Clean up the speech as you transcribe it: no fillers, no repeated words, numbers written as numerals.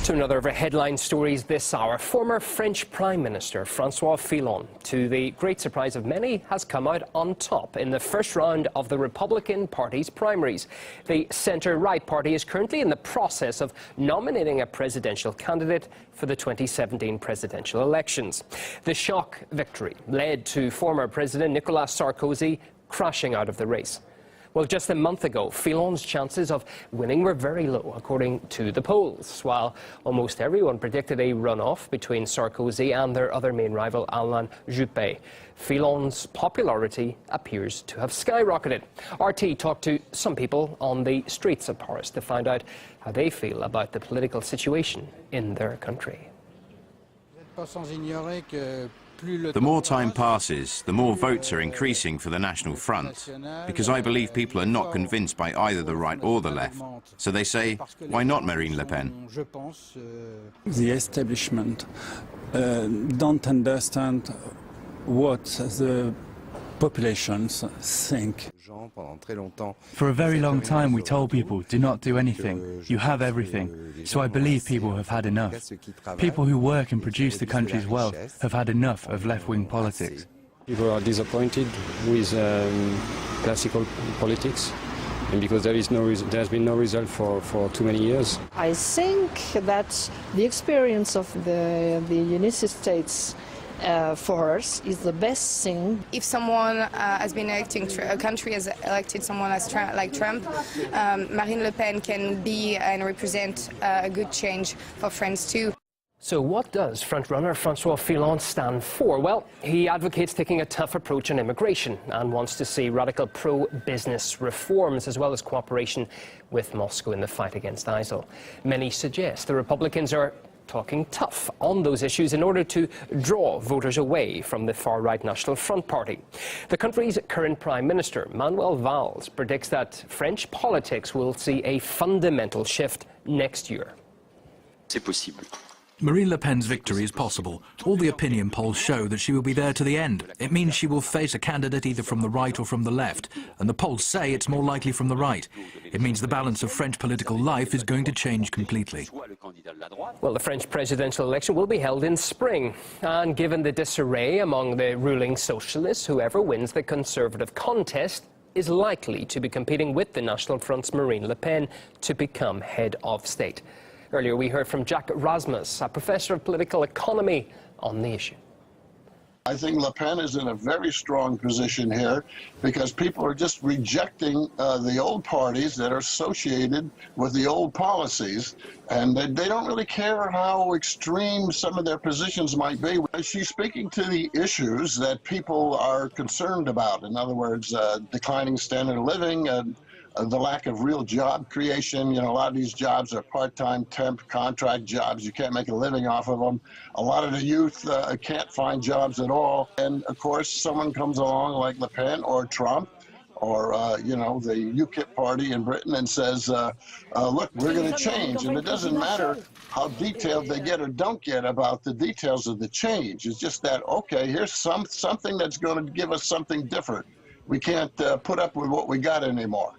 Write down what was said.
To another of our headline stories this hour, former French Prime Minister Francois Fillon, to the great surprise of many, has come out on top in the first round of the Republican Party's primaries. The centre-right party is currently in the process of nominating a presidential candidate for the 2017 presidential elections. The shock victory led to former President Nicolas Sarkozy crashing out of the race. Well, just a month ago, Fillon's chances of winning were very low, according to the polls, while almost everyone predicted a runoff between Sarkozy and their other main rival, Talian Paip. Fillon's popularity appears to have skyrocketed. RT talked to some people on the streets of Paris to find out how they feel about the political situation in their country. The more time passes, the more votes are increasing for the National Front, because I believe people are not convinced by either the right or the left. So they say, why not Marine Le Pen? The establishment don't understand what the populations think. For a very long time we told people, do not do anything, you have everything. So I believe people have had enough. People who work and produce the country's wealth have had enough of left-wing politics. People are disappointed with classical politics, and because there has been no result for too many years. I think that the experience of the United States for us is the best thing. If someone has been electing, a country has elected someone like Trump, Marine Le Pen can be and represent a good change for France too. So what does frontrunner Francois Fillon stand for? Well, he advocates taking a tough approach on immigration and wants to see radical pro-business reforms as well as cooperation with Moscow in the fight against ISIL. Many suggest the Republicans are talking tough on those issues in order to draw voters away from the far-right National Front Party. The country's current Prime Minister, Manuel Valls, predicts that French politics will see a fundamental shift next year. C'est possible. Marine Le Pen's victory is possible. All the opinion polls show that she will be there to the end. It means she will face a candidate either from the right or from the left, and the polls say it's more likely from the right. It means the balance of French political life is going to change completely. Well, the French presidential election will be held in spring, and given the disarray among the ruling socialists, whoever wins the Conservative contest is likely to be competing with the National Front's Marine Le Pen to become head of state. Earlier, we heard from Jack Rasmus, a professor of political economy, on the issue. I think Le Pen is in a very strong position here because people are just rejecting the old parties that are associated with the old policies, and they don't really care how extreme some of their positions might be. She's speaking to the issues that people are concerned about. In other words, declining standard of living, the lack of real job creation. You know, a lot of these jobs are part-time temp contract jobs. You can't make a living off of them. A lot of the youth can't find jobs at all. And of course, someone comes along like Le Pen or Trump or, you know, the UKIP party in Britain and says, look, we're going to change. And it doesn't matter how detailed they get or don't get about the details of the change. It's just that, okay, here's something that's going to give us something different. We can't put up with what we got anymore.